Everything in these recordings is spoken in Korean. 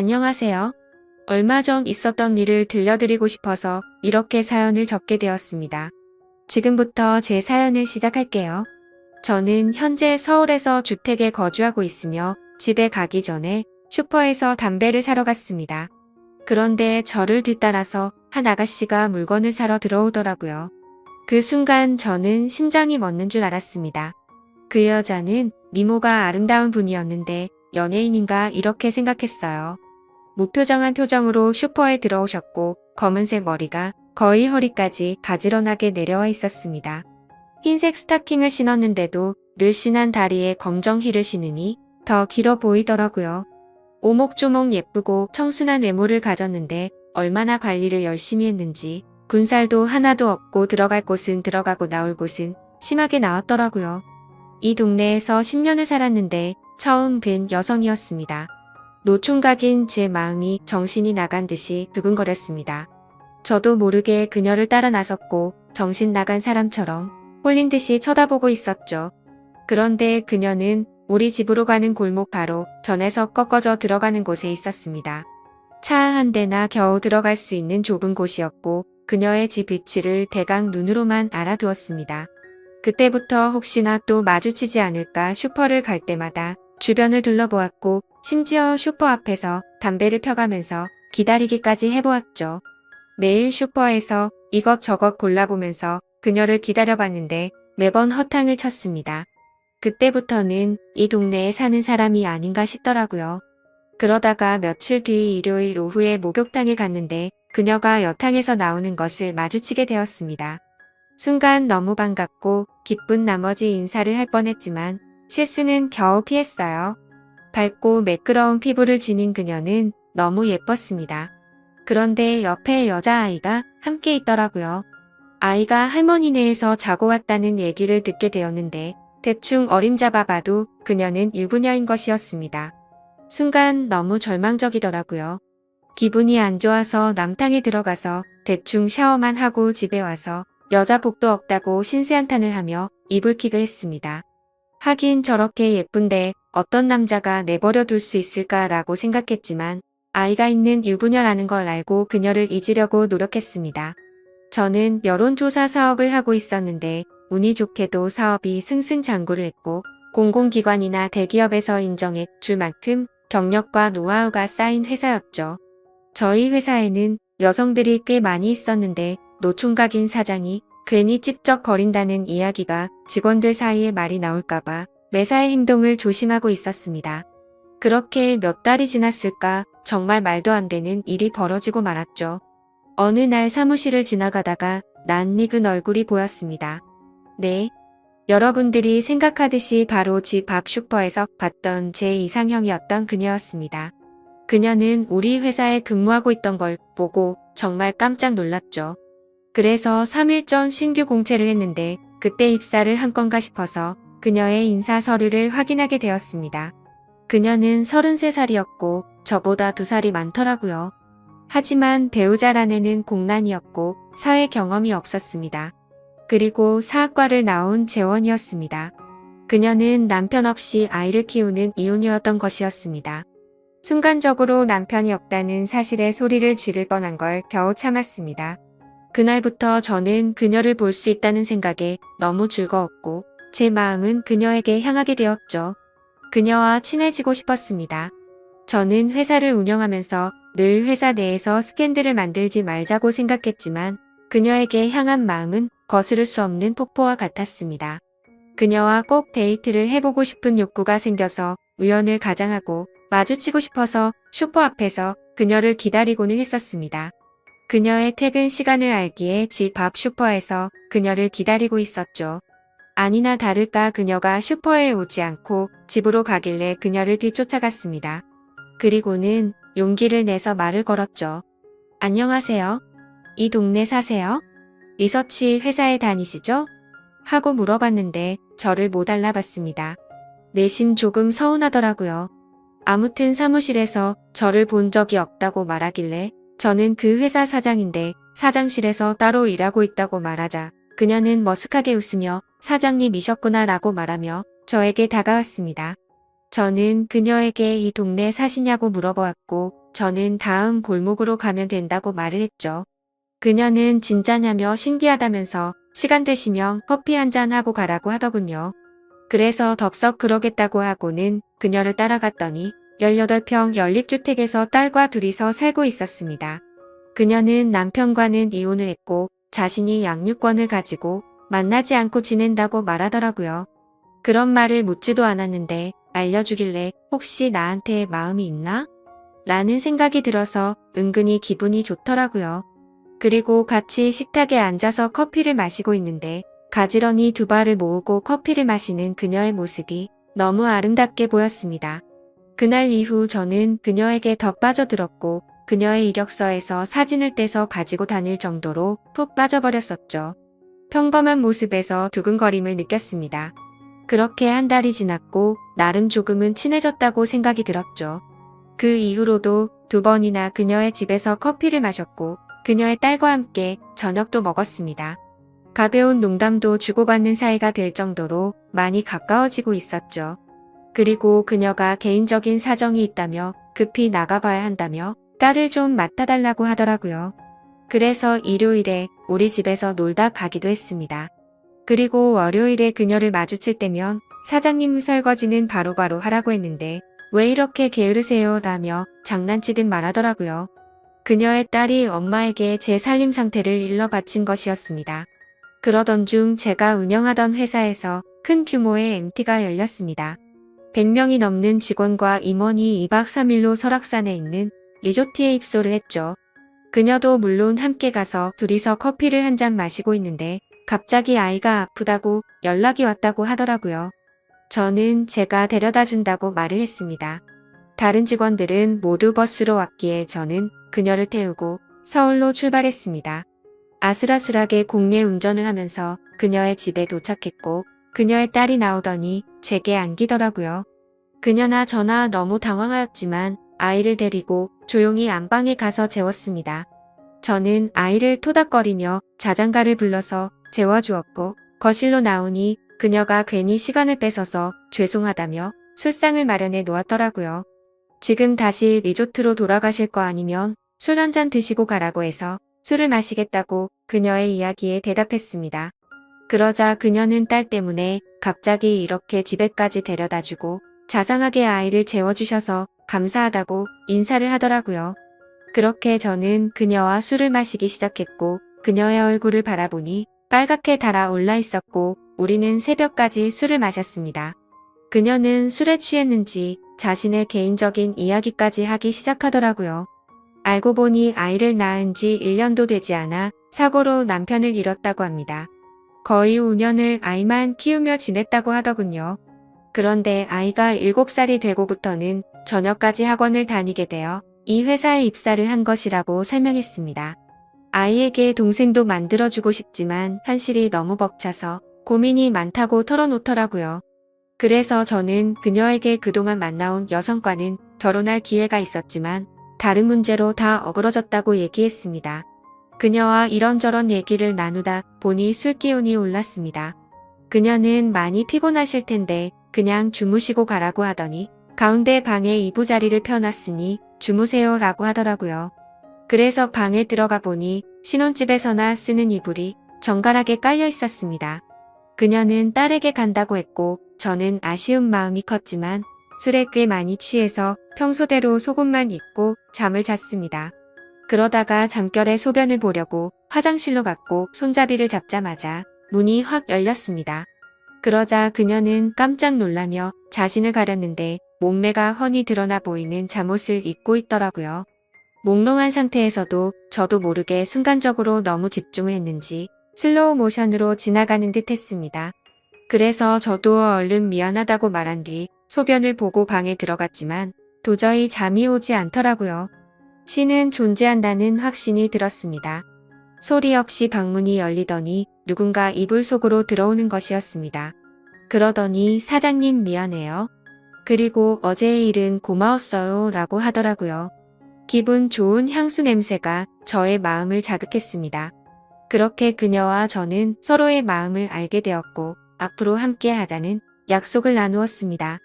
안녕하세요. 얼마 전 있었던 일을 들려드리고 싶어서 이렇게 사연을 적게 되었습니다. 지금부터 제 사연을 시작할게요. 저는 현재 서울에서 주택에 거주하고 있으며 집에 가기 전에 슈퍼에서 담배를 사러 갔습니다. 그런데 저를 뒤따라서 한 아가씨가 물건을 사러 들어오더라고요. 그 순간 저는 심장이 멎는 줄 알았습니다. 그 여자는 미모가 아름다운 분이었는데 연예인인가 이렇게 생각했어요. 무표정한 표정으로 슈퍼에 들어오셨고 검은색 머리가 거의 허리까지 가지런하게 내려와 있었습니다. 흰색 스타킹을 신었는데도 늘씬한 다리에 검정 힐을 신으니 더 길어 보이더라고요. 오목조목 예쁘고 청순한 외모를 가졌는데 얼마나 관리를 열심히 했는지 군살도 하나도 없고 들어갈 곳은 들어가고 나올 곳은 심하게 나왔더라고요. 이 동네에서 10년을 살았는데 처음 뵌 여성이었습니다. 노총각인 제 마음이 정신이 나간 듯이 두근거렸습니다. 저도 모르게 그녀를 따라 나섰고 정신 나간 사람처럼 홀린 듯이 쳐다보고 있었죠. 그런데 그녀는 우리 집으로 가는 골목 바로 전에서 꺾어져 들어가는 곳에 있었습니다. 차 한 대나 겨우 들어갈 수 있는 좁은 곳이었고 그녀의 집 위치를 대강 눈으로만 알아두었습니다. 그때부터 혹시나 또 마주치지 않을까 슈퍼를 갈 때마다 주변을 둘러보았고 심지어 슈퍼 앞에서 담배를 펴가면서 기다리기까지 해보았죠. 매일 슈퍼에서 이것저것 골라보면서 그녀를 기다려봤는데 매번 허탕을 쳤습니다. 그때부터는 이 동네에 사는 사람이 아닌가 싶더라고요. 그러다가 며칠 뒤 일요일 오후에 목욕탕에 갔는데 그녀가 여탕에서 나오는 것을 마주치게 되었습니다. 순간 너무 반갑고 기쁜 나머지 인사를 할 뻔했지만 실수는 겨우 피했어요. 밝고 매끄러운 피부를 지닌 그녀는 너무 예뻤습니다. 그런데 옆에 여자아이가 함께 있더라고요. 아이가 할머니네에서 자고 왔다는 얘기를 듣게 되었는데 대충 어림잡아 봐도 그녀는 유부녀인 것이었습니다. 순간 너무 절망적이더라고요. 기분이 안 좋아서 남탕에 들어가서 대충 샤워만 하고 집에 와서 여자 복도 없다고 신세한탄을 하며 이불킥을 했습니다. 하긴 저렇게 예쁜데 어떤 남자가 내버려 둘 수 있을까라고 생각했지만 아이가 있는 유부녀라는 걸 알고 그녀를 잊으려고 노력했습니다. 저는 여론조사 사업을 하고 있었는데 운이 좋게도 사업이 승승장구를 했고 공공기관이나 대기업에서 인정해 줄 만큼 경력과 노하우가 쌓인 회사였죠. 저희 회사에는 여성들이 꽤 많이 있었는데 노총각인 사장이 괜히 찝쩍거린다는 이야기가 직원들 사이에 말이 나올까봐 매사의 행동을 조심하고 있었습니다. 그렇게 몇 달이 지났을까 정말 말도 안 되는 일이 벌어지고 말았죠. 어느 날 사무실을 지나가다가 낯익은 얼굴이 보였습니다. 네. 여러분들이 생각하듯이 바로 집 앞 슈퍼에서 봤던 제 이상형이었던 그녀였습니다. 그녀는 우리 회사에 근무하고 있던 걸 보고 정말 깜짝 놀랐죠. 그래서 3일 전 신규 공채를 했는데 그때 입사를 한 건가 싶어서 그녀의 인사 서류를 확인하게 되었습니다. 그녀는 33살이었고 저보다 2살이 많더라고요. 하지만 배우자란 애는 공란이었고 사회 경험이 없었습니다. 그리고 사학과를 나온 재원이었습니다. 그녀는 남편 없이 아이를 키우는 이혼녀였던 것이었습니다. 순간적으로 남편이 없다는 사실에 소리를 지를 뻔한 걸 겨우 참았습니다. 그날부터 저는 그녀를 볼 수 있다는 생각에 너무 즐거웠고 제 마음은 그녀에게 향하게 되었죠. 그녀와 친해지고 싶었습니다. 저는 회사를 운영하면서 늘 회사 내에서 스캔들을 만들지 말자고 생각했지만 그녀에게 향한 마음은 거스를 수 없는 폭포와 같았습니다. 그녀와 꼭 데이트를 해보고 싶은 욕구가 생겨서 우연을 가장하고 마주치고 싶어서 슈퍼 앞에서 그녀를 기다리고는 했었습니다. 그녀의 퇴근 시간을 알기에 집 앞 슈퍼에서 그녀를 기다리고 있었죠. 아니나 다를까 그녀가 슈퍼에 오지 않고 집으로 가길래 그녀를 뒤쫓아갔습니다. 그리고는 용기를 내서 말을 걸었죠. 안녕하세요. 이 동네 사세요? 리서치 회사에 다니시죠? 하고 물어봤는데 저를 못 알아봤습니다. 내심 조금 서운하더라고요. 아무튼 사무실에서 저를 본 적이 없다고 말하길래 저는 그 회사 사장인데 사장실에서 따로 일하고 있다고 말하자 그녀는 머쓱하게 웃으며 사장님이셨구나 라고 말하며 저에게 다가왔습니다. 저는 그녀에게 이 동네 사시냐고 물어보았고 저는 다음 골목으로 가면 된다고 말을 했죠. 그녀는 진짜냐며 신기하다면서 시간 되시면 커피 한잔 하고 가라고 하더군요. 그래서 덥석 그러겠다고 하고는 그녀를 따라갔더니 18평 연립주택에서 딸과 둘이서 살고 있었습니다. 그녀는 남편과는 이혼을 했고 자신이 양육권을 가지고 만나지 않고 지낸다고 말하더라고요. 그런 말을 묻지도 않았는데 알려주길래 혹시 나한테 마음이 있나? 라는 생각이 들어서 은근히 기분이 좋더라고요. 그리고 같이 식탁에 앉아서 커피를 마시고 있는데 가지런히 두 발을 모으고 커피를 마시는 그녀의 모습이 너무 아름답게 보였습니다. 그날 이후 저는 그녀에게 더 빠져들었고 그녀의 이력서에서 사진을 떼서 가지고 다닐 정도로 푹 빠져버렸었죠. 평범한 모습에서 두근거림을 느꼈습니다. 그렇게 한 달이 지났고 나름 조금은 친해졌다고 생각이 들었죠. 그 이후로도 2번이나 그녀의 집에서 커피를 마셨고 그녀의 딸과 함께 저녁도 먹었습니다. 가벼운 농담도 주고받는 사이가 될 정도로 많이 가까워지고 있었죠. 그리고 그녀가 개인적인 사정이 있다며 급히 나가봐야 한다며 딸을 좀 맡아달라고 하더라고요. 그래서 일요일에 우리 집에서 놀다 가기도 했습니다. 그리고 월요일에 그녀를 마주칠 때면 사장님 설거지는 바로바로 하라고 했는데 왜 이렇게 게으르세요? 라며 장난치듯 말하더라고요. 그녀의 딸이 엄마에게 제 살림 상태를 일러 바친 것이었습니다. 그러던 중 제가 운영하던 회사에서 큰 규모의 MT가 열렸습니다. 100명이 넘는 직원과 임원이 2박 3일로 설악산에 있는 리조트에 입소를 했죠. 그녀도 물론 함께 가서 둘이서 커피를 한 잔 마시고 있는데 갑자기 아이가 아프다고 연락이 왔다고 하더라고요. 저는 제가 데려다 준다고 말을 했습니다. 다른 직원들은 모두 버스로 왔기에 저는 그녀를 태우고 서울로 출발했습니다. 아슬아슬하게 공례 운전을 하면서 그녀의 집에 도착했고 그녀의 딸이 나오더니 제게 안기더라고요. 그녀나 저나 너무 당황하였지만 아이를 데리고 조용히 안방에 가서 재웠습니다. 저는 아이를 토닥거리며 자장가를 불러서 재워주었고 거실로 나오니 그녀가 괜히 시간을 뺏어서 죄송하다며 술상을 마련해 놓았더라고요. 지금 다시 리조트로 돌아가실 거 아니면 술 한잔 드시고 가라고 해서 술을 마시겠다고 그녀의 이야기에 대답했습니다. 그러자 그녀는 딸 때문에 갑자기 이렇게 집에까지 데려다주고 자상하게 아이를 재워주셔서 감사하다고 인사를 하더라고요. 그렇게 저는 그녀와 술을 마시기 시작했고 그녀의 얼굴을 바라보니 빨갛게 달아올라 있었고 우리는 새벽까지 술을 마셨습니다. 그녀는 술에 취했는지 자신의 개인적인 이야기까지 하기 시작하더라고요. 알고 보니 아이를 낳은 지 1년도 되지 않아 사고로 남편을 잃었다고 합니다. 거의 5년을 아이만 키우며 지냈다고 하더군요. 그런데 아이가 7살이 되고부터는 저녁까지 학원을 다니게 되어 이 회사에 입사를 한 것이라고 설명했습니다. 아이에게 동생도 만들어주고 싶지만 현실이 너무 벅차서 고민이 많다고 털어놓더라고요. 그래서 저는 그녀에게 그동안 만나온 여성과는 결혼할 기회가 있었지만 다른 문제로 다 어그러졌다고 얘기했습니다. 그녀와 이런저런 얘기를 나누다 보니 술기운이 올랐습니다. 그녀는 많이 피곤하실 텐데 그냥 주무시고 가라고 하더니 가운데 방에 이부자리를 펴놨으니 주무세요 라고 하더라고요. 그래서 방에 들어가 보니 신혼집에서나 쓰는 이불이 정갈하게 깔려 있었습니다. 그녀는 딸에게 간다고 했고 저는 아쉬운 마음이 컸지만 술에 꽤 많이 취해서 평소대로 속옷만 입고 잠을 잤습니다. 그러다가 잠결에 소변을 보려고 화장실로 갔고 손잡이를 잡자마자 문이 확 열렸습니다. 그러자 그녀는 깜짝 놀라며 자신을 가렸는데 몸매가 훤히 드러나 보이는 잠옷을 입고 있더라고요. 몽롱한 상태에서도 저도 모르게 순간적으로 너무 집중을 했는지 슬로우 모션으로 지나가는 듯 했습니다. 그래서 저도 얼른 미안하다고 말한 뒤 소변을 보고 방에 들어갔지만 도저히 잠이 오지 않더라고요. 신은 존재한다는 확신이 들었습니다. 소리 없이 방문이 열리더니 누군가 이불 속으로 들어오는 것이었습니다. 그러더니 사장님 미안해요. 그리고 어제의 일은 고마웠어요 라고 하더라고요. 기분 좋은 향수 냄새가 저의 마음을 자극했습니다. 그렇게 그녀와 저는 서로의 마음을 알게 되었고 앞으로 함께 하자는 약속을 나누었습니다.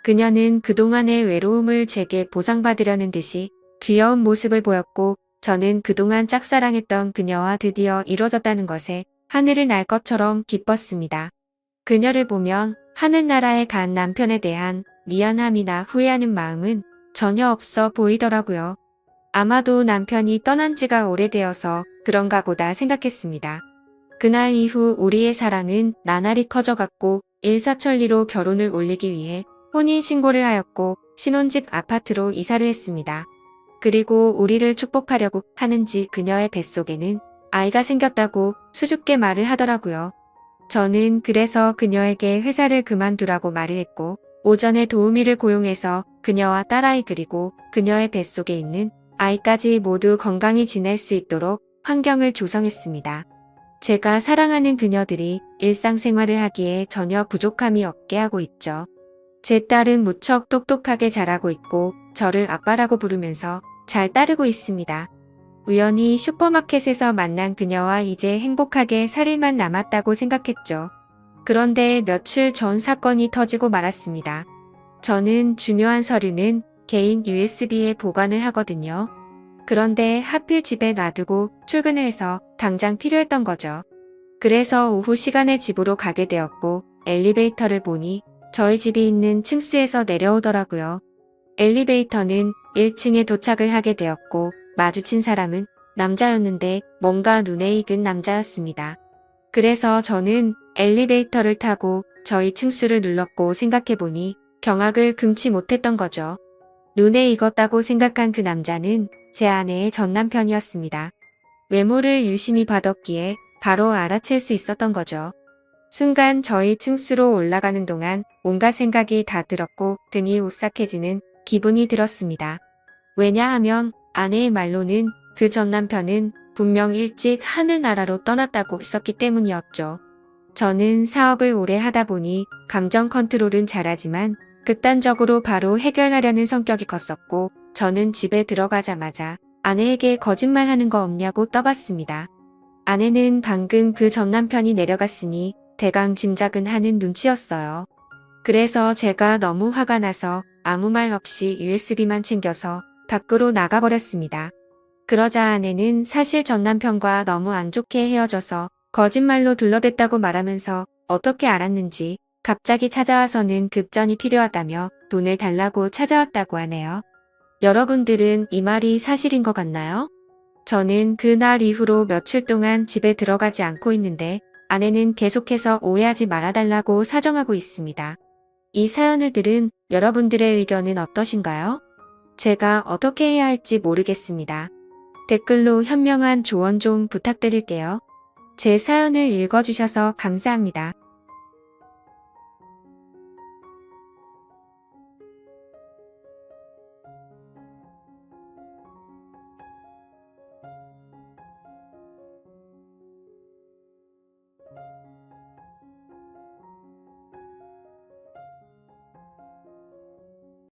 그녀는 그동안의 외로움을 제게 보상받으려는 듯이 귀여운 모습을 보였고 저는 그동안 짝사랑했던 그녀와 드디어 이뤄졌다는 것에 하늘을 날 것처럼 기뻤습니다. 그녀를 보면 하늘나라에 간 남편에 대한 미안함이나 후회하는 마음은 전혀 없어 보이더라고요. 아마도 남편이 떠난 지가 오래되어서 그런가 보다 생각했습니다. 그날 이후 우리의 사랑은 나날이 커져갔고 일사천리로 결혼을 올리기 위해 혼인신고를 하였고 신혼집 아파트로 이사를 했습니다. 그리고 우리를 축복하려고 하는지 그녀의 뱃속에는 아이가 생겼다고 수줍게 말을 하더라고요. 저는 그래서 그녀에게 회사를 그만두라고 말을 했고 오전에 도우미를 고용해서 그녀와 딸아이 그리고 그녀의 뱃속에 있는 아이까지 모두 건강히 지낼 수 있도록 환경을 조성했습니다. 제가 사랑하는 그녀들이 일상생활을 하기에 전혀 부족함이 없게 하고 있죠. 제 딸은 무척 똑똑하게 자라고 있고 저를 아빠라고 부르면서 잘 따르고 있습니다. 우연히 슈퍼마켓에서 만난 그녀와 이제 행복하게 살 일만 남았다고 생각했죠. 그런데 며칠 전 사건이 터지고 말았습니다. 저는 중요한 서류는 개인 USB에 보관을 하거든요. 그런데 하필 집에 놔두고 출근을 해서 당장 필요했던 거죠. 그래서 오후 시간에 집으로 가게 되었고 엘리베이터를 보니 저희 집이 있는 층수에서 내려오더라고요. 엘리베이터는 1층에 도착을 하게 되었고 마주친 사람은 남자였는데 뭔가 눈에 익은 남자였습니다. 그래서 저는 엘리베이터를 타고 저희 층수를 눌렀고 생각해보니 경악을 금치 못했던 거죠. 눈에 익었다고 생각한 그 남자는 제 아내의 전 남편이었습니다. 외모를 유심히 봐뒀기에 바로 알아챌 수 있었던 거죠. 순간 저희 층수로 올라가는 동안 온갖 생각이 다 들었고 등이 오싹해지는 기분이 들었습니다. 왜냐하면 아내의 말로는 그 전 남편은 분명 일찍 하늘나라로 떠났다고 했었기 때문이었죠. 저는 사업을 오래 하다 보니 감정 컨트롤은 잘하지만 극단적으로 바로 해결하려는 성격이 컸었고 저는 집에 들어가자마자 아내에게 거짓말하는 거 없냐고 떠봤습니다. 아내는 방금 그 전 남편이 내려갔으니 대강 짐작은 하는 눈치였어요. 그래서 제가 너무 화가 나서 아무 말 없이 USB만 챙겨서 밖으로 나가버렸습니다. 그러자 아내는 사실 전 남편과 너무 안 좋게 헤어져서 거짓말로 둘러댔다고 말하면서 어떻게 알았는지 갑자기 찾아와서는 급전이 필요하다며 돈을 달라고 찾아왔다고 하네요. 여러분들은 이 말이 사실인 것 같나요? 저는 그날 이후로 며칠 동안 집에 들어가지 않고 있는데 아내는 계속해서 오해하지 말아달라고 사정하고 있습니다. 이 사연을 들은 여러분들의 의견은 어떠신가요? 제가 어떻게 해야 할지 모르겠습니다. 댓글로 현명한 조언 좀 부탁드릴게요. 제 사연을 읽어주셔서 감사합니다.